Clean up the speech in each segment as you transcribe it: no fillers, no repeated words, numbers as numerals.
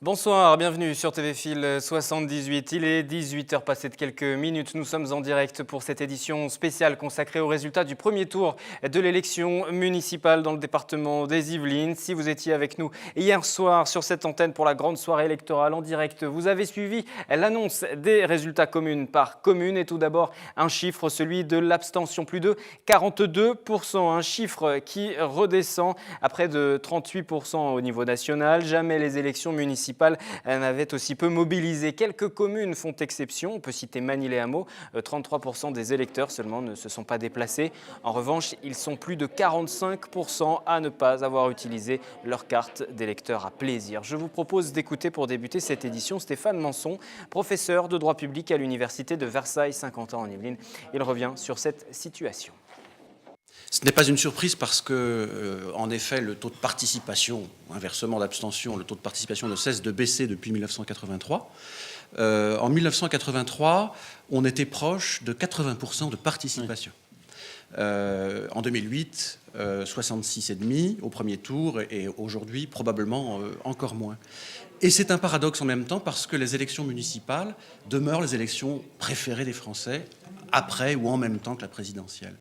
Bonsoir, bienvenue sur TV Fil 78. Il est 18h passé de quelques minutes. Nous sommes en direct pour cette édition spéciale consacrée aux résultats du premier tour de l'élection municipale dans le département des Yvelines. Si vous étiez avec nous hier soir sur cette antenne pour la grande soirée électorale en direct, vous avez suivi l'annonce des résultats communes par commune. Et tout d'abord, un chiffre, celui de l'abstention, plus de 42%. Un chiffre qui redescend à près de 38% au niveau national. Jamais les élections municipales n'avaient aussi peu mobilisé. Quelques communes font exception. On peut citer Magny-les-Hameaux. 33% des électeurs seulement ne se sont pas déplacés. En revanche, ils sont plus de 45% à ne pas avoir utilisé leur carte d'électeur à plaisir. Je vous propose d'écouter pour débuter cette édition Stéphane Manson, professeur de droit public à l'université de Versailles-Saint-Quentin en Yvelines. Il revient sur cette situation. Ce n'est pas une surprise parce que, en effet, le taux de participation, inversement d'abstention, le taux de participation ne cesse de baisser depuis 1983. En 1983, on était proche de 80% de participation. En 2008, 66,5% au premier tour et aujourd'hui, probablement encore moins. Et c'est un paradoxe en même temps parce que les élections municipales demeurent les élections préférées des Français après ou en même temps que la présidentielle.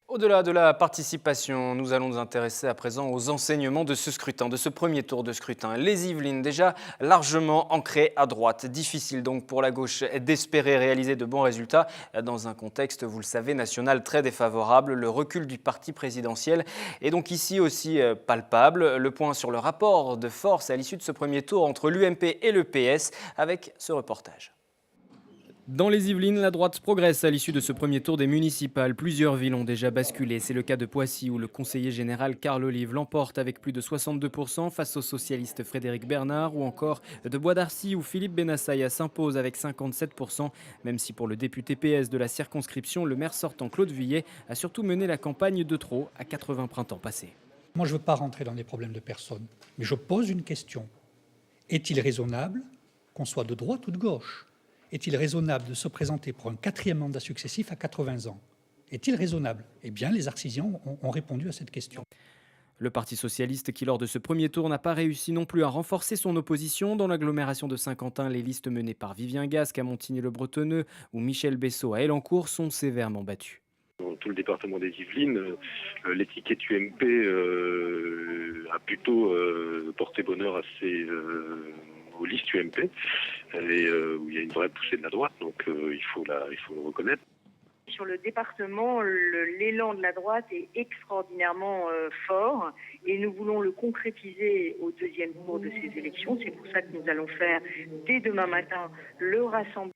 Au-delà de la participation, nous allons nous intéresser à présent aux enseignements de ce scrutin, de ce premier tour de scrutin. Les Yvelines, déjà largement ancrées à droite. Difficile donc pour la gauche d'espérer réaliser de bons résultats dans un contexte, vous le savez, national très défavorable. Le recul du parti présidentiel est donc ici aussi palpable. Le point sur le rapport de force à l'issue de ce premier tour entre l'UMP et le PS avec ce reportage. Dans les Yvelines, la droite progresse à l'issue de ce premier tour des municipales. Plusieurs villes ont déjà basculé. C'est le cas de Poissy où le conseiller général Carl Olive l'emporte avec plus de 62% face au socialiste Frédéric Bernard, ou encore de Bois d'Arcy où Philippe Benassaïa s'impose avec 57%, même si pour le député PS de la circonscription, le maire sortant Claude Vuillet a surtout mené la campagne de trop à 80 printemps passés. Moi, je ne veux pas rentrer dans les problèmes de personne, mais je pose une question. Est-il raisonnable qu'on soit de droite ou de gauche ? Est-il raisonnable de se présenter pour un 4e mandat successif à 80 ans ? Est-il raisonnable ? Eh bien, les Arcisiens ont répondu à cette question. Le Parti socialiste qui, lors de ce premier tour, n'a pas réussi non plus à renforcer son opposition. Dans l'agglomération de Saint-Quentin, les listes menées par Vivien Gasque à Montigny-le-Bretonneux ou Michel Bessot à Elancourt sont sévèrement battues. Dans tout le département des Yvelines, l'étiquette UMP a plutôt porté bonheur aux listes UMP, et où il y a une vraie poussée de la droite, donc il faut le reconnaître. Sur le département, l'élan de la droite est extraordinairement fort et nous voulons le concrétiser au deuxième tour de ces élections. C'est pour ça que nous allons faire dès demain matin le rassemblement.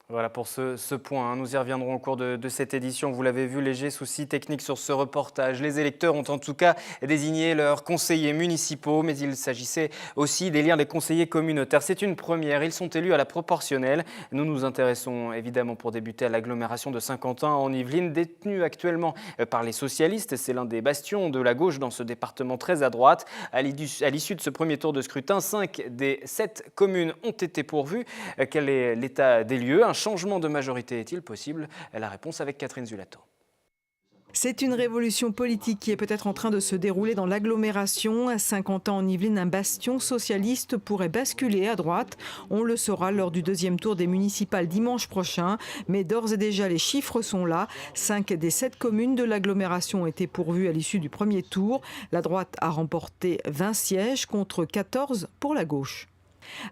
Voilà pour ce point. Nous y reviendrons au cours de cette édition. Vous l'avez vu, léger souci technique sur ce reportage. Les électeurs ont en tout cas désigné leurs conseillers municipaux, mais il s'agissait aussi d'élire les conseillers communautaires. C'est une première. Ils sont élus à la proportionnelle. Nous nous intéressons évidemment pour débuter à l'agglomération de Saint-Quentin en Yvelines, détenue actuellement par les socialistes. C'est l'un des bastions de la gauche dans ce département très à droite. À l'issue de ce premier tour de scrutin, 5 des 7 communes ont été pourvues. Quel est l'état des lieux ? Un changement de majorité est-il possible? La réponse avec Catherine Zulato. C'est une révolution politique qui est peut-être en train de se dérouler dans l'agglomération. À Saint-Quentin en Yvelines, un bastion socialiste pourrait basculer à droite. On le saura lors du deuxième tour des municipales dimanche prochain. Mais d'ores et déjà, les chiffres sont là. 5 des 7 communes de l'agglomération ont été pourvues à l'issue du premier tour. La droite a remporté 20 sièges contre 14 pour la gauche.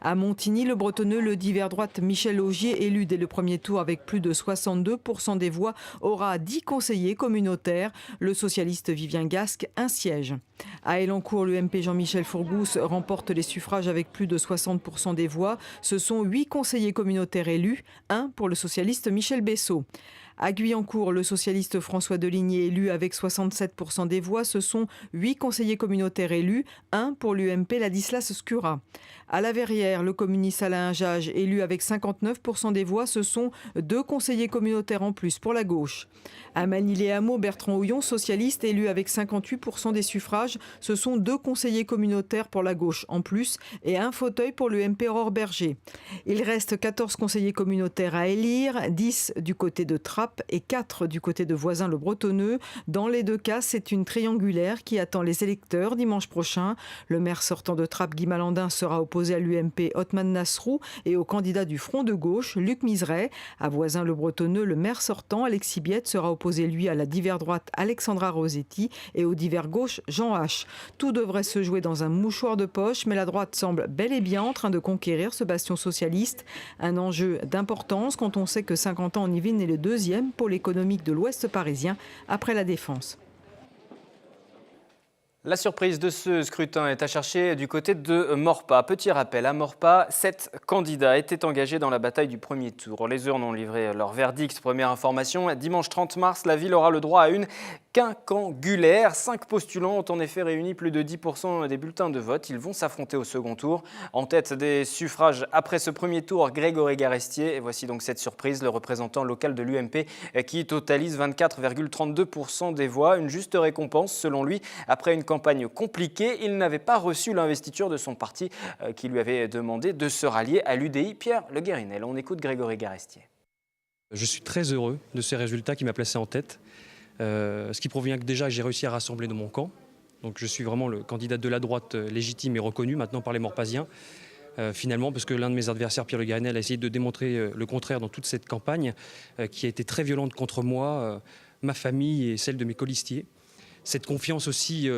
À Montigny-le-Bretonneux, le divers droite Michel Augier, élu dès le premier tour avec plus de 62% des voix, aura 10 conseillers communautaires. Le socialiste Vivien Gasque, un siège. À Elancourt, l'UMP Jean-Michel Fourgousse remporte les suffrages avec plus de 60% des voix. Ce sont 8 conseillers communautaires élus, 1 pour le socialiste Michel Bessot. À Guyancourt, le socialiste François Deligné élu avec 67% des voix. Ce sont 8 conseillers communautaires élus, 1 pour l'UMP Ladislas Scura. À La Verrière, le communiste Alain Jage élu avec 59% des voix. Ce sont 2 conseillers communautaires en plus pour la gauche. À Magny-les-Hameaux, Bertrand Houillon, socialiste, élu avec 58% des suffrages. suffrages, ce sont 2 conseillers communautaires pour la gauche en plus et un fauteuil pour l'UMP Aurore Berger. Il reste 14 conseillers communautaires à élire, 10 du côté de Trappes et 4 du côté de Voisins-le-Bretonneux. Dans les 2 cas, c'est une triangulaire qui attend les électeurs dimanche prochain. Le maire sortant de Trappes, Guy Malandin, sera opposé à l'UMP Othman Nasrou et au candidat du Front de gauche, Luc Miseret. À Voisins-le-Bretonneux, le maire sortant, Alexis Biette, sera opposé lui à la divers droite Alexandra Rosetti et au divers gauche Jean H. Tout devrait se jouer dans un mouchoir de poche, mais la droite semble bel et bien en train de conquérir ce bastion socialiste. Un enjeu d'importance quand on sait que 50 ans en Yvelines est le 2e pôle économique de l'Ouest parisien après la Défense. La surprise de ce scrutin est à chercher du côté de Maurepas. Petit rappel, à Maurepas, 7 candidats étaient engagés dans la bataille du premier tour. Les urnes ont livré leur verdict. Première information, dimanche 30 mars, la ville aura le droit à une quinquangulaire. 5 postulants ont en effet réuni plus de 10% des bulletins de vote. Ils vont s'affronter au second tour. En tête des suffrages après ce premier tour, Grégory Garestier. Et voici donc cette surprise, le représentant local de l'UMP qui totalise 24,32% des voix. Une juste récompense selon lui. Après une campagne compliquée, il n'avait pas reçu l'investiture de son parti qui lui avait demandé de se rallier à l'UDI Pierre Le Guérinel. On écoute Grégory Garestier. Je suis très heureux de ces résultats qui m'a placé en tête. Ce qui provient que déjà j'ai réussi à rassembler de mon camp. Donc je suis vraiment le candidat de la droite légitime et reconnu maintenant par les Maurepaziens. Finalement, parce que l'un de mes adversaires, Pierre Le Guérinel, a essayé de démontrer le contraire dans toute cette campagne qui a été très violente contre moi, ma famille et celle de mes colistiers. Cette confiance aussi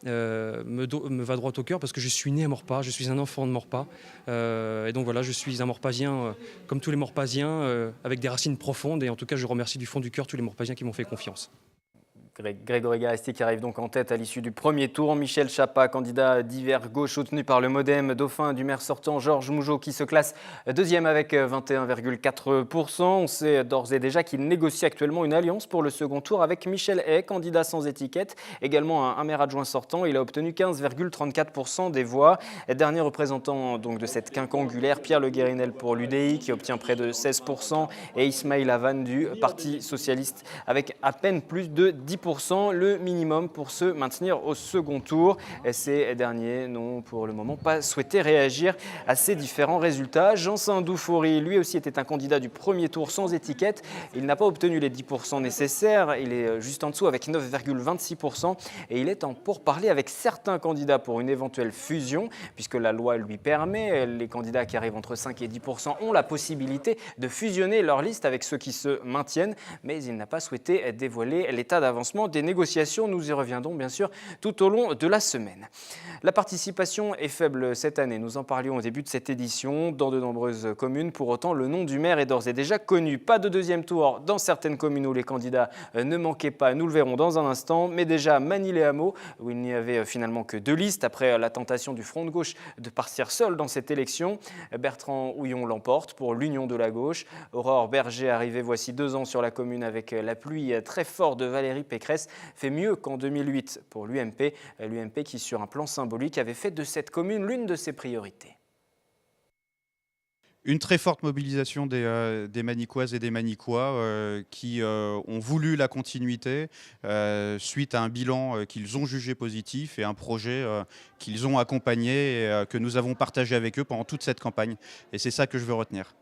me va droit au cœur parce que je suis né à Maurepas, je suis un enfant de Maurepas. Et donc voilà, je suis un Maurepassien comme tous les Maurepaziens, avec des racines profondes. Et en tout cas, je remercie du fond du cœur tous les Maurepaziens qui m'ont fait confiance. Grégory Garestier qui arrive donc en tête à l'issue du premier tour. Michel Chapa, candidat divers gauche soutenu par le Modem, dauphin du maire sortant Georges Mougeot qui se classe deuxième avec 21,4%. On sait d'ores et déjà qu'il négocie actuellement une alliance pour le second tour avec Michel Hay, candidat sans étiquette, également un maire adjoint sortant. Il a obtenu 15,34% des voix. Dernier représentant donc de cette quinquangulaire, Pierre Le Guérinel pour l'UDI qui obtient près de 16% et Ismaïl Havane du Parti socialiste avec à peine plus de 10%. Le minimum pour se maintenir au second tour. Ces derniers n'ont pour le moment pas souhaité réagir à ces différents résultats. Jean Saint-Doufoury, lui aussi, était un candidat du premier tour sans étiquette. Il n'a pas obtenu les 10% nécessaires. Il est juste en dessous avec 9,26%. Et il est en pourparlers avec certains candidats pour une éventuelle fusion, puisque la loi lui permet. Les candidats qui arrivent entre 5 et 10% ont la possibilité de fusionner leur liste avec ceux qui se maintiennent. Mais il n'a pas souhaité dévoiler l'état d'avancement des négociations. Nous y reviendrons bien sûr tout au long de la semaine. La participation est faible cette année. Nous en parlions au début de cette édition dans de nombreuses communes. Pour autant, le nom du maire est d'ores et déjà connu. Pas de deuxième tour dans certaines communes où les candidats ne manquaient pas. Nous le verrons dans un instant. Mais déjà, Magny-les-Hameaux, où il n'y avait finalement que 2 listes après la tentation du Front de gauche de partir seul dans cette élection. Bertrand Houillon l'emporte pour l'Union de la gauche. Aurore Berger, arrivée voici 2 ans sur la commune avec l'appui très fort de Valérie Pécresse, fait mieux qu'en 2008 pour l'UMP. L'UMP qui, sur un plan symbolique, avait fait de cette commune l'une de ses priorités. Une très forte mobilisation des Magnicoises et des Magnicois qui ont voulu la continuité suite à un bilan qu'ils ont jugé positif et un projet qu'ils ont accompagné et que nous avons partagé avec eux pendant toute cette campagne. Et c'est ça que je veux retenir.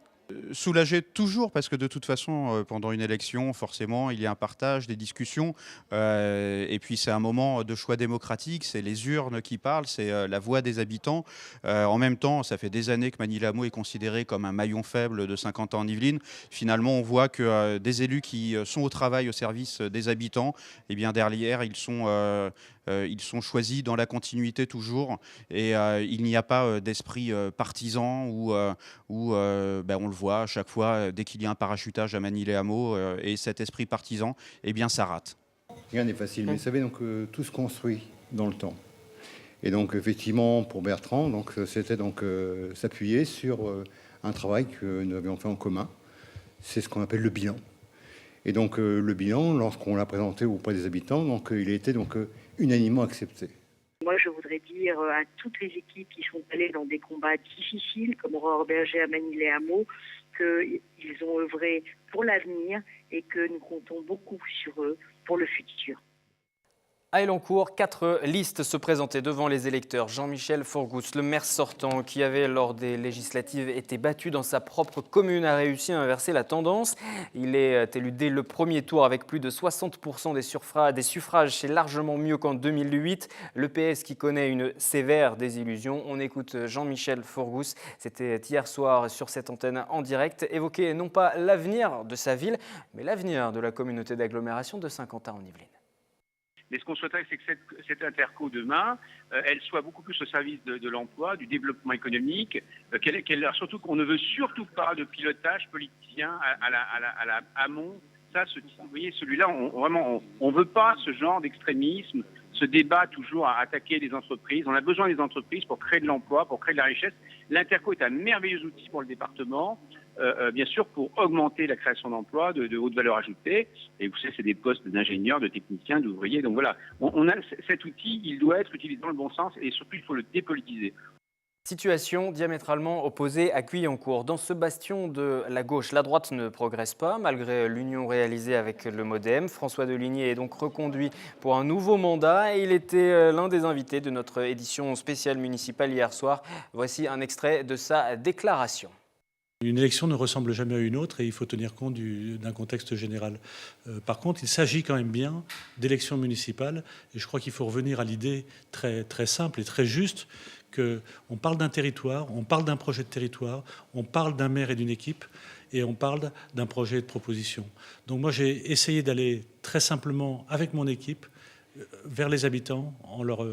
Soulagé toujours parce que de toute façon pendant une élection forcément il y a un partage, des discussions et puis c'est un moment de choix démocratique, c'est les urnes qui parlent, c'est la voix des habitants. En même temps ça fait des années que Magny-les-Hameaux est considéré comme un maillon faible de 50 ans en Yvelines. Finalement on voit que des élus qui sont au travail au service des habitants, et bien derrière ils sont choisis dans la continuité toujours et il n'y a pas d'esprit partisan où on le voit à chaque fois dès qu'il y a un parachutage à Magny-les-Hameaux et cet esprit partisan, eh bien ça rate. Rien n'est facile, mais vous savez, donc, tout se construit dans le temps. Et donc effectivement pour Bertrand, donc, c'était donc s'appuyer sur un travail que nous avions fait en commun. C'est ce qu'on appelle le bilan. Et donc le bilan, lorsqu'on l'a présenté auprès des habitants, donc, il a été donc, unanimement accepté. Moi, je voudrais dire à toutes les équipes qui sont allées dans des combats difficiles, comme Aurore Berger à Magny-les-Hameaux, qu'ils ont œuvré pour l'avenir et que nous comptons beaucoup sur eux pour le futur. À Elancourt, 4 listes se présentaient devant les électeurs. Jean-Michel Forgous, le maire sortant, qui avait lors des législatives été battu dans sa propre commune, a réussi à inverser la tendance. Il est élu dès le premier tour avec plus de 60% des suffrages. C'est largement mieux qu'en 2008. Le PS qui connaît une sévère désillusion. On écoute Jean-Michel Forgous. C'était hier soir sur cette antenne en direct. Évoquer non pas l'avenir de sa ville, mais l'avenir de la communauté d'agglomération de Saint-Quentin-en-Yvelines. Mais ce qu'on souhaiterait, c'est que cette interco demain, elle soit beaucoup plus au service de l'emploi, du développement économique, surtout qu'on ne veut surtout pas de pilotage politicien à la amont. Ça, vous voyez, celui-là, on veut pas ce genre d'extrémisme, ce débat toujours à attaquer les entreprises. On a besoin des entreprises pour créer de l'emploi, pour créer de la richesse. L'interco est un merveilleux outil pour le département. Bien sûr, pour augmenter la création d'emplois de haute valeur ajoutée. Et vous savez, c'est des postes d'ingénieurs, de techniciens, d'ouvriers. Donc voilà, on a cet outil, il doit être utilisé dans le bon sens et surtout, il faut le dépolitiser. Situation diamétralement opposée à Guyancourt. Dans ce bastion de la gauche, la droite ne progresse pas, malgré l'union réalisée avec le MoDem. François Deligny est donc reconduit pour un nouveau mandat et il était l'un des invités de notre édition spéciale municipale hier soir. Voici un extrait de sa déclaration. Une élection ne ressemble jamais à une autre et il faut tenir compte d'un contexte général. Par contre, il s'agit quand même bien d'élections municipales et je crois qu'il faut revenir à l'idée très, très simple et très juste qu'on parle d'un territoire, on parle d'un projet de territoire, on parle d'un maire et d'une équipe et on parle d'un projet de proposition. Donc moi, j'ai essayé d'aller très simplement avec mon équipe vers les habitants en leur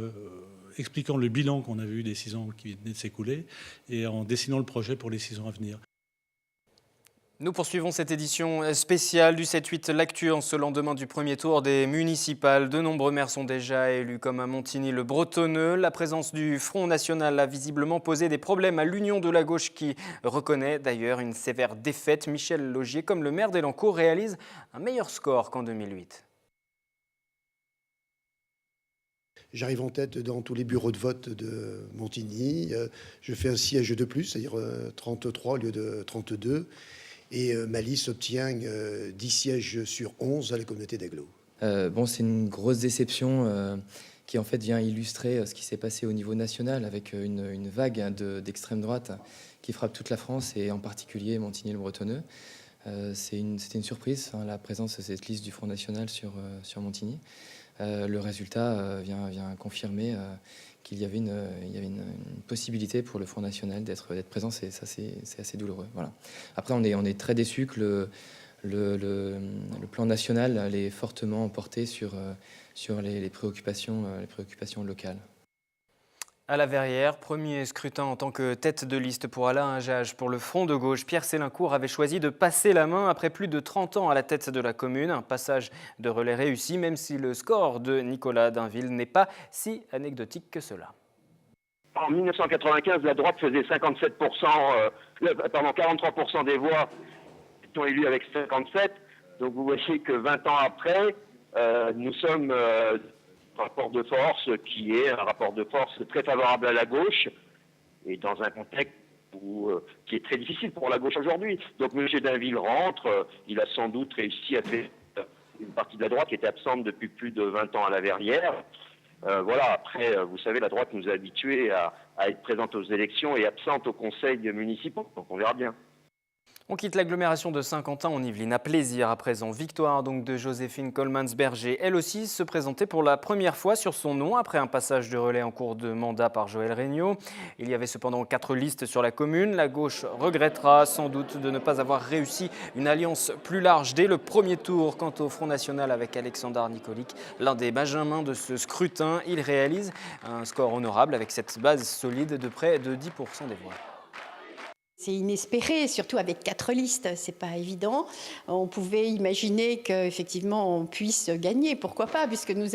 expliquant le bilan qu'on avait eu des 6 ans qui venaient de s'écouler et en dessinant le projet pour les 6 ans à venir. Nous poursuivons cette édition spéciale du 7-8 L'Actu en ce lendemain du premier tour des municipales. De nombreux maires sont déjà élus comme à Montigny-le-Bretonneux. La présence du Front National a visiblement posé des problèmes à l'Union de la gauche qui reconnaît d'ailleurs une sévère défaite. Michel Laugier, comme le maire d'Elancourt, réalise un meilleur score qu'en 2008. J'arrive en tête dans tous les bureaux de vote de Montigny. Je fais un siège de plus, c'est-à-dire 33 au lieu de 32. Et ma liste obtient 10 sièges sur 11 à la communauté d'Agglo. C'est une grosse déception qui en fait vient illustrer ce qui s'est passé au niveau national avec une vague d'extrême droite qui frappe toute la France et en particulier Montigny-le-Bretonneux. C'était une surprise, la présence de cette liste du Front National sur Montigny. Le résultat vient confirmer qu'il y avait une possibilité pour le Front National d'être présent. C'est assez douloureux. Voilà. Après, on est très déçus que le plan national est fortement porté sur les préoccupations locales. À la Verrière, premier scrutin en tant que tête de liste pour Alain Hajaj. Pour le Front de gauche, Pierre Sélincourt avait choisi de passer la main après plus de 30 ans à la tête de la commune. Un passage de relais réussi, même si le score de Nicolas Dainville n'est pas si anecdotique que cela. En 1995, la droite faisait 43% des voix sont élues avec 57. Donc vous voyez que 20 ans après, nous sommes... rapport de force qui est un rapport de force très favorable à la gauche et dans un contexte qui est très difficile pour la gauche aujourd'hui. Donc M. Dainville rentre, il a sans doute réussi à faire une partie de la droite qui était absente depuis plus de 20 ans à la Verrière. Voilà, après, vous savez, la droite nous a habitués à être présente aux élections et absente aux conseils municipaux, donc on verra bien. On quitte l'agglomération de Saint-Quentin-en-Yvelines à Plaisir à présent. Victoire donc de Joséphine Coleman-Berger. Elle aussi se présentait pour la première fois sur son nom après un passage de relais en cours de mandat par Joël Regnault. Il y avait cependant 4 listes sur la commune. La gauche regrettera sans doute de ne pas avoir réussi une alliance plus large dès le premier tour. Quant au Front National avec Alexandre Nicolic, l'un des benjamins de ce scrutin, il réalise un score honorable avec cette base solide de près de 10% des voix. C'est inespéré, surtout avec 4 listes, c'est pas évident. On pouvait imaginer qu'effectivement on puisse gagner, pourquoi pas, puisque nous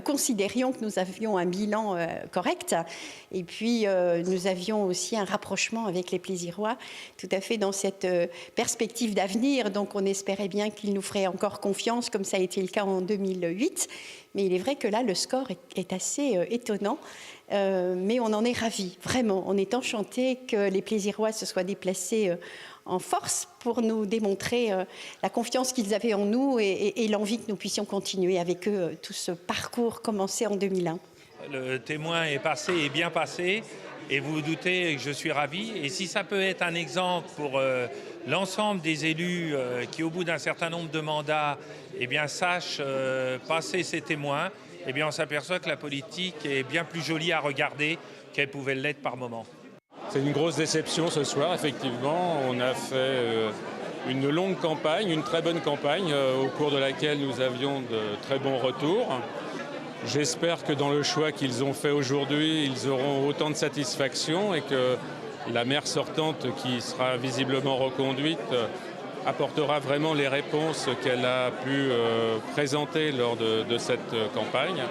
considérions que nous avions un bilan correct. Et puis nous avions aussi un rapprochement avec les Plaisirois, tout à fait dans cette perspective d'avenir. Donc on espérait bien qu'ils nous feraient encore confiance, comme ça a été le cas en 2008. Mais il est vrai que là, le score est assez étonnant. Mais on en est ravis, vraiment. On est enchantés que les Plaisirois se soient déplacés en force pour nous démontrer la confiance qu'ils avaient en nous et l'envie que nous puissions continuer avec eux tout ce parcours commencé en 2001. Le témoin est passé et bien passé, et vous vous doutez que je suis ravi. Et si ça peut être un exemple pour l'ensemble des élus qui, au bout d'un certain nombre de mandats, eh bien, sachent passer ces témoins, eh bien, on s'aperçoit que la politique est bien plus jolie à regarder qu'elle pouvait l'être par moment. C'est une grosse déception ce soir, effectivement. On a fait une longue campagne, une très bonne campagne, au cours de laquelle nous avions de très bons retours. J'espère que dans le choix qu'ils ont fait aujourd'hui, ils auront autant de satisfaction et que la maire sortante, qui sera visiblement reconduite, apportera vraiment les réponses qu'elle a pu présenter lors de cette campagne.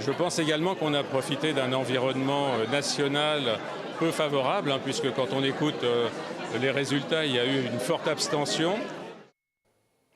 Je pense également qu'on a profité d'un environnement national peu favorable, puisque quand on écoute les résultats, il y a eu une forte abstention.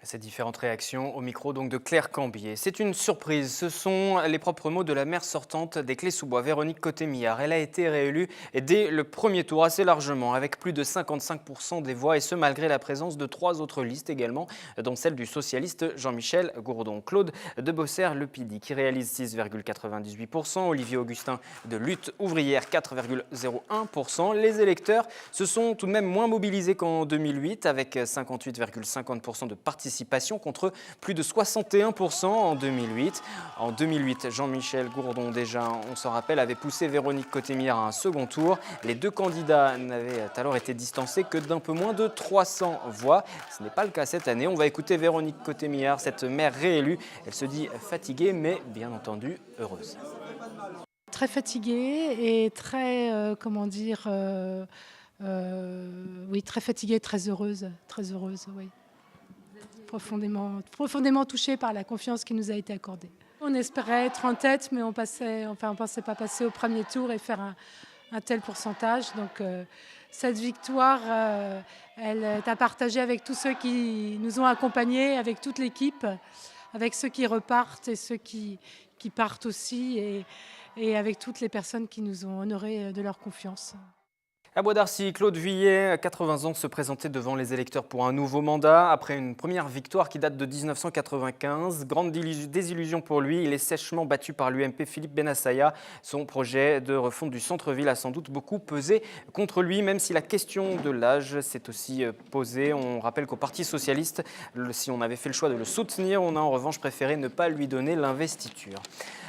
Ces différentes réactions au micro donc de Claire Cambier. C'est une surprise, ce sont les propres mots de la maire sortante des Clés-sous-Bois, Véronique Cotté-Millard. Elle a été réélue dès le premier tour assez largement, avec plus de 55% des voix, et ce malgré la présence de 3 autres listes également, dont celle du socialiste Jean-Michel Gourdon. Claude Debosser-Lepidi qui réalise 6,98%, Olivier Augustin de Lutte ouvrière 4,01%. Les électeurs se sont tout de même moins mobilisés qu'en 2008, avec 58,50% de participation contre plus de 61% en 2008. En 2008, Jean-Michel Gourdon, déjà, on s'en rappelle, avait poussé Véronique Cotté-Millard à un second tour. Les 2 candidats n'avaient alors été distancés que d'un peu moins de 300 voix. Ce n'est pas le cas cette année. On va écouter Véronique Cotté-Millard, cette maire réélue. Elle se dit fatiguée, mais bien entendu heureuse. Très fatiguée et très, oui, très fatiguée, très heureuse, oui. Profondément touchée par la confiance qui nous a été accordée. On espérait être en tête, mais on pensait pas passer au premier tour et faire un tel pourcentage. Donc cette victoire, elle est à partager avec tous ceux qui nous ont accompagnés, avec toute l'équipe, avec ceux qui repartent et ceux qui partent aussi, et avec toutes les personnes qui nous ont honorés de leur confiance. À Bois d'Arcy, Claude Vuillet, 80 ans, se présentait devant les électeurs pour un nouveau mandat. Après une première victoire qui date de 1995, grande désillusion pour lui, il est sèchement battu par l'UMP Philippe Bennassaya. Son projet de refonte du centre-ville a sans doute beaucoup pesé contre lui, même si la question de l'âge s'est aussi posée. On rappelle qu'au Parti socialiste, si on avait fait le choix de le soutenir, on a en revanche préféré ne pas lui donner l'investiture.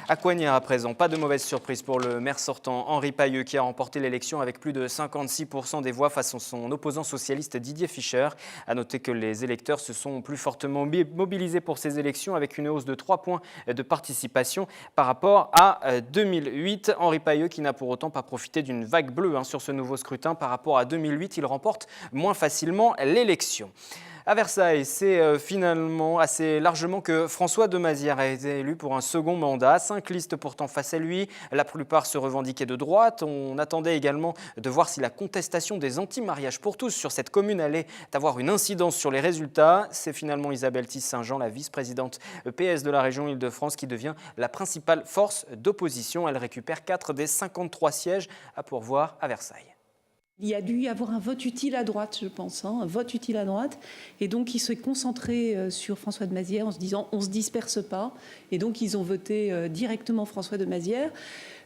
À Coignères à présent, pas de mauvaise surprise pour le maire sortant Henri Pailleux qui a remporté l'élection avec plus de 56% des voix face à son opposant socialiste Didier Fischer. A noter que les électeurs se sont plus fortement mobilisés pour ces élections avec une hausse de 3 points de participation par rapport à 2008. Henri Pailleux qui n'a pour autant pas profité d'une vague bleue sur ce nouveau scrutin. Par rapport à 2008, il remporte moins facilement l'élection. À Versailles, c'est finalement assez largement que François de Mazières a été élu pour un second mandat. 5 listes pourtant face à lui. La plupart se revendiquaient de droite. On attendait également de voir si la contestation des anti-mariages pour tous sur cette commune allait avoir une incidence sur les résultats. C'est finalement Isabelle Tisse-Saint-Jean, la vice-présidente PS de la région Île-de-France, qui devient la principale force d'opposition. Elle récupère 4 des 53 sièges à pourvoir à Versailles. Il y a dû y avoir un vote utile à droite, je pense, un vote utile à droite. Et donc, ils se sont concentrés sur François de Mazières en se disant on ne se disperse pas. Et donc, ils ont voté directement François de Mazières.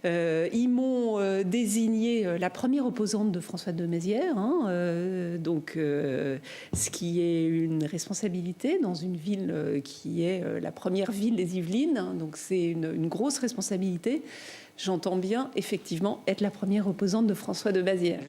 Ils m'ont désigné la première opposante de François de Mazières, ce qui est une responsabilité dans une ville qui est la première ville des Yvelines. Donc, c'est une grosse responsabilité. J'entends bien, effectivement, être la première opposante de François de Mazières.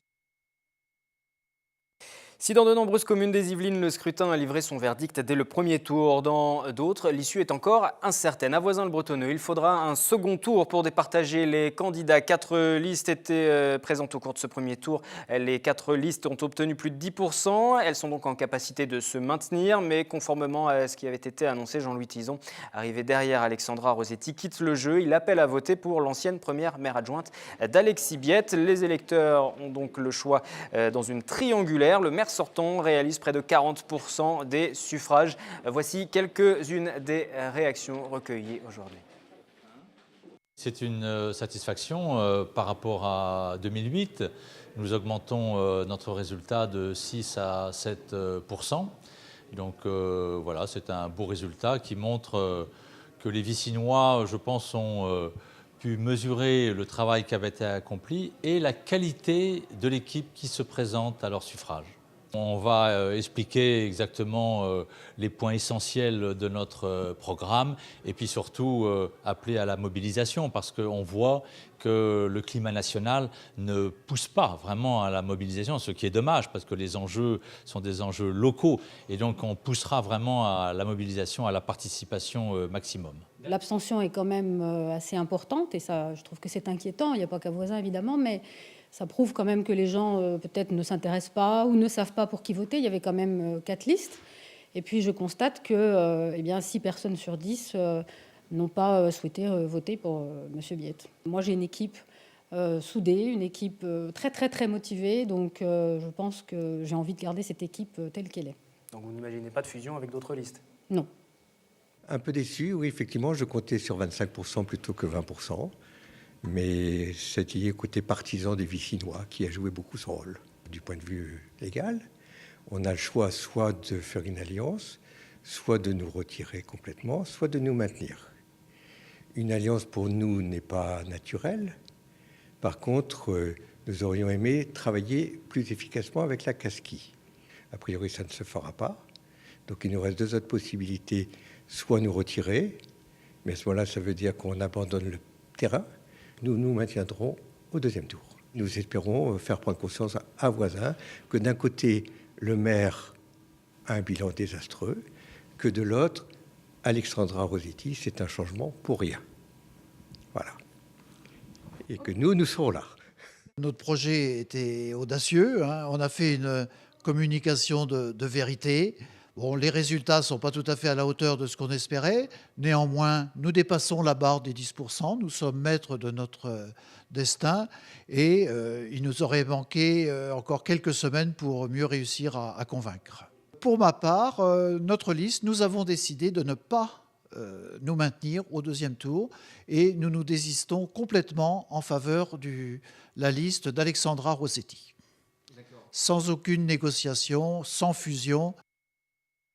Si dans de nombreuses communes des Yvelines, le scrutin a livré son verdict dès le premier tour, dans d'autres, l'issue est encore incertaine. À Voisins-le-Bretonneux, il faudra un second tour pour départager les candidats. 4 listes étaient présentes au cours de ce premier tour. Les 4 listes ont obtenu plus de 10%. Elles sont donc en capacité de se maintenir, mais conformément à ce qui avait été annoncé, Jean-Louis Tison, arrivé derrière Alexandra Rossetti, quitte le jeu. Il appelle à voter pour l'ancienne première maire adjointe d'Alexis Biette. Les électeurs ont donc le choix dans une triangulaire. Le maire sortant réalise près de 40% des suffrages. Voici quelques-unes des réactions recueillies aujourd'hui. C'est une satisfaction par rapport à 2008 Nous augmentons notre résultat de 6 à 7%. Donc voilà, c'est un beau résultat qui montre que les Vicinois, je pense, ont pu mesurer le travail qui avait été accompli et la qualité de l'équipe qui se présente à leur suffrage. On va expliquer exactement les points essentiels de notre programme et puis surtout appeler à la mobilisation parce qu'on voit que le climat national ne pousse pas vraiment à la mobilisation, ce qui est dommage parce que les enjeux sont des enjeux locaux et donc on poussera vraiment à la mobilisation, à la participation maximum. L'abstention est quand même assez importante et ça, je trouve que c'est inquiétant. Il n'y a pas qu'à Voisin évidemment, mais ça prouve quand même que les gens peut-être ne s'intéressent pas ou ne savent pas pour qui voter. Il y avait quand même 4 listes. Et puis je constate que 6 personnes sur 10 n'ont pas souhaité voter pour M. Biette. Moi j'ai une équipe soudée, une équipe très très très motivée. Donc je pense que j'ai envie de garder cette équipe telle qu'elle est. Donc vous n'imaginez pas de fusion avec d'autres listes? Non. Un peu déçu, oui, effectivement, je comptais sur 25% plutôt que 20%. Mais c'était côté partisan des Vicinois qui a joué beaucoup son rôle. Du point de vue légal, on a le choix soit de faire une alliance, soit de nous retirer complètement, soit de nous maintenir. Une alliance pour nous n'est pas naturelle. Par contre, nous aurions aimé travailler plus efficacement avec la Casqui. A priori, ça ne se fera pas. Donc il nous reste 2 autres possibilités, soit nous retirer, mais à ce moment-là, ça veut dire qu'on abandonne le terrain. Nous nous maintiendrons au 2e tour. Nous espérons faire prendre conscience à Voisin que d'un côté, le maire a un bilan désastreux, que de l'autre, Alexandra Rossetti, c'est un changement pour rien. Voilà. Et que nous serons là. Notre projet était audacieux. On a fait une communication de vérité. Bon, les résultats ne sont pas tout à fait à la hauteur de ce qu'on espérait. Néanmoins, nous dépassons la barre des 10%. Nous sommes maîtres de notre destin. Et il nous aurait manqué encore quelques semaines pour mieux réussir à convaincre. Pour ma part, notre liste, nous avons décidé de ne pas nous maintenir au 2e tour. Et nous nous désistons complètement en faveur de la liste d'Alexandra Rossetti. Sans aucune négociation, sans fusion.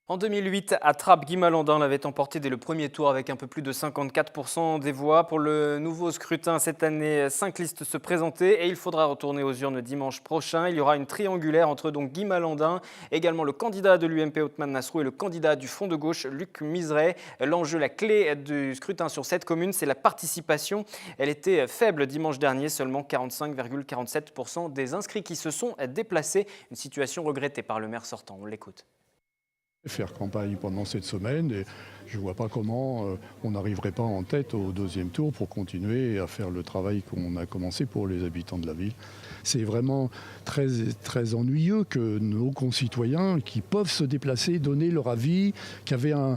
En 2008, à Trappes, Guy Malandin l'avait emporté dès le premier tour avec un peu plus de 54% des voix. Pour le nouveau scrutin, cette année, 5 listes se présentaient et il faudra retourner aux urnes dimanche prochain. Il y aura une triangulaire entre donc Guy Malandin, également le candidat de l'UMP Othman Nasrou et le candidat du Front de gauche Luc Miseret. L'enjeu, la clé du scrutin sur cette commune, c'est la participation. Elle était faible dimanche dernier, seulement 45,47% des inscrits qui se sont déplacés. Une situation regrettée par le maire sortant. On l'écoute. Faire campagne pendant cette semaine et je ne vois pas comment on n'arriverait pas en tête au 2e tour pour continuer à faire le travail qu'on a commencé pour les habitants de la ville. C'est vraiment très, très ennuyeux que nos concitoyens qui peuvent se déplacer, donner leur avis, qui avaient un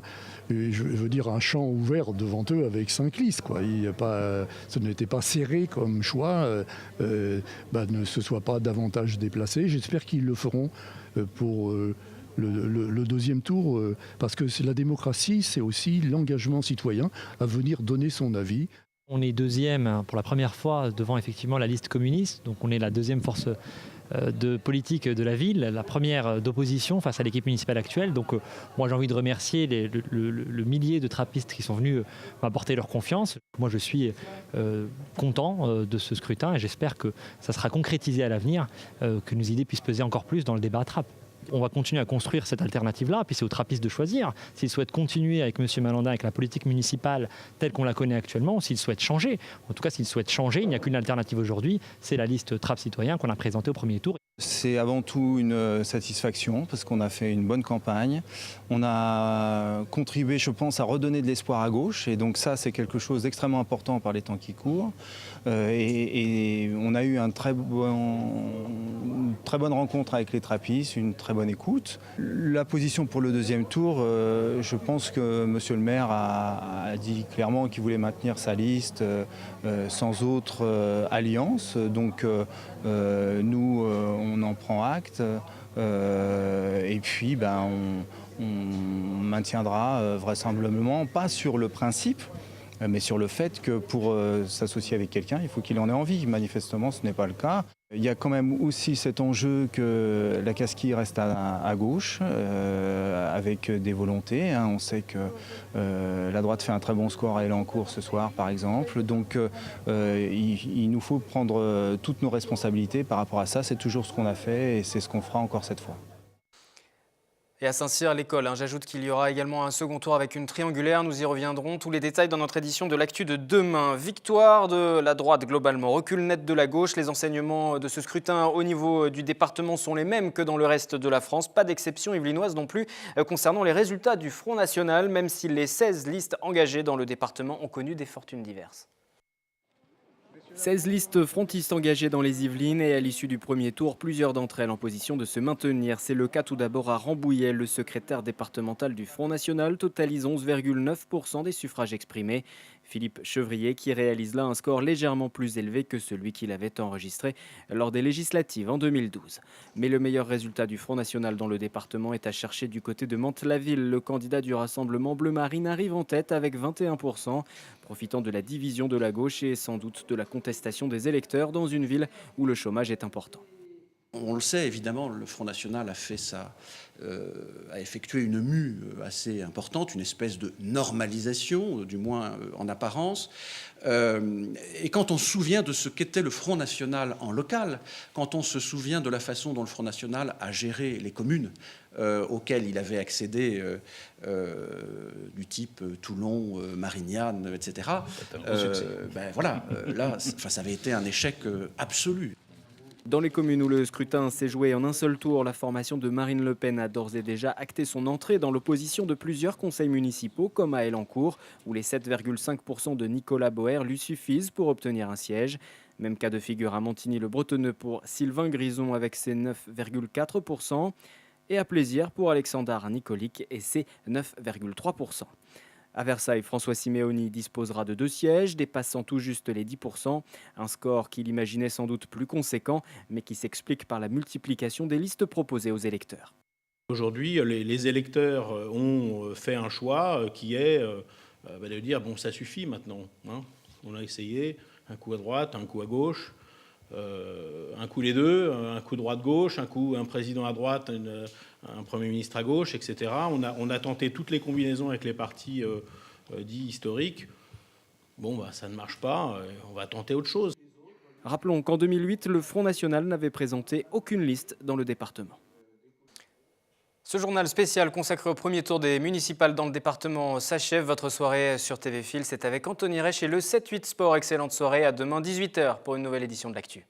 champ ouvert devant eux avec 5 listes. Ce n'était pas serré comme choix, ne se soient pas davantage déplacés. J'espère qu'ils le feront pour le 2e tour, parce que c'est la démocratie, c'est aussi l'engagement citoyen à venir donner son avis. On est 2e pour la première fois devant effectivement la liste communiste, donc on est la 2e force de politique de la ville, la première d'opposition face à l'équipe municipale actuelle. Donc moi j'ai envie de remercier le millier de trappistes qui sont venus m'apporter leur confiance. Moi je suis content de ce scrutin et j'espère que ça sera concrétisé à l'avenir, que nos idées puissent peser encore plus dans le débat à Trappes. On va continuer à construire cette alternative-là, puis c'est aux trappistes de choisir. S'ils souhaitent continuer avec M. Malandin, avec la politique municipale telle qu'on la connaît actuellement, ou s'ils souhaitent changer. En tout cas, s'ils souhaitent changer, il n'y a qu'une alternative aujourd'hui, c'est la liste Trappes Citoyens qu'on a présentée au premier tour. C'est avant tout une satisfaction parce qu'on a fait une bonne campagne. On a contribué, je pense, à redonner de l'espoir à gauche. Et donc ça, c'est quelque chose d'extrêmement important par les temps qui courent. Et on a eu une très bonne rencontre avec les trappistes, une très bonne écoute. La position pour le 2e tour, je pense que M. le maire a dit clairement qu'il voulait maintenir sa liste sans autre alliance. Donc nous, on en prend acte et puis on maintiendra vraisemblablement, pas sur le principe, mais sur le fait que pour s'associer avec quelqu'un, il faut qu'il en ait envie. Manifestement, ce n'est pas le cas. Il y a quand même aussi cet enjeu que la Casquille reste à gauche, avec des volontés. Hein. On sait que la droite fait un très bon score à Elancourt ce soir, par exemple. Donc il nous faut prendre toutes nos responsabilités par rapport à ça. C'est toujours ce qu'on a fait et c'est ce qu'on fera encore cette fois. Et à Saint-Cyr, l'école. J'ajoute qu'il y aura également un second tour avec une triangulaire. Nous y reviendrons. Tous les détails dans notre édition de l'actu de demain. Victoire de la droite globalement, recul net de la gauche. Les enseignements de ce scrutin au niveau du département sont les mêmes que dans le reste de la France. Pas d'exception yvelinoise non plus concernant les résultats du Front National, même si les 16 listes engagées dans le département ont connu des fortunes diverses. 16 listes frontistes engagées dans les Yvelines et à l'issue du premier tour, plusieurs d'entre elles en position de se maintenir. C'est le cas tout d'abord à Rambouillet. Le secrétaire départemental du Front National totalise 11,9% des suffrages exprimés. Philippe Chevrier qui réalise là un score légèrement plus élevé que celui qu'il avait enregistré lors des législatives en 2012. Mais le meilleur résultat du Front National dans le département est à chercher du côté de Mantes-la-Ville. Le candidat du Rassemblement Bleu Marine arrive en tête avec 21%, profitant de la division de la gauche et sans doute de la contestation des électeurs dans une ville où le chômage est important. On le sait, évidemment, le Front National a effectué une mue assez importante, une espèce de normalisation, du moins en apparence. Et quand on se souvient de ce qu'était le Front National en local, quand on se souvient de la façon dont le Front National a géré les communes auxquelles il avait accédé, du type Toulon, Marignane, etc., là, ça avait été un échec absolu. Dans les communes où le scrutin s'est joué en un seul tour, la formation de Marine Le Pen a d'ores et déjà acté son entrée dans l'opposition de plusieurs conseils municipaux, comme à Elancourt, où les 7,5% de Nicolas Boer lui suffisent pour obtenir un siège. Même cas de figure à Montigny-le-Bretonneux pour Sylvain Grison avec ses 9,4% et à Plaisir pour Alexandre Nicolic et ses 9,3%. À Versailles, François Simeoni disposera de 2 sièges, dépassant tout juste les 10%, un score qu'il imaginait sans doute plus conséquent, mais qui s'explique par la multiplication des listes proposées aux électeurs. Aujourd'hui, les électeurs ont fait un choix qui est de dire bon, ça suffit maintenant. Hein. On a essayé un coup à droite, un coup à gauche, un coup les deux, un coup droite-gauche, un coup un président à droite, un Premier ministre à gauche, etc. On a tenté toutes les combinaisons avec les partis dits historiques. Bon, ça ne marche pas, on va tenter autre chose. Rappelons qu'en 2008, le Front National n'avait présenté aucune liste dans le département. Ce journal spécial consacré au premier tour des municipales dans le département s'achève. Votre soirée sur TV Fil, c'est avec Anthony Reich et le 7-8 Sport. Excellente soirée, à demain 18h pour une nouvelle édition de l'Actu.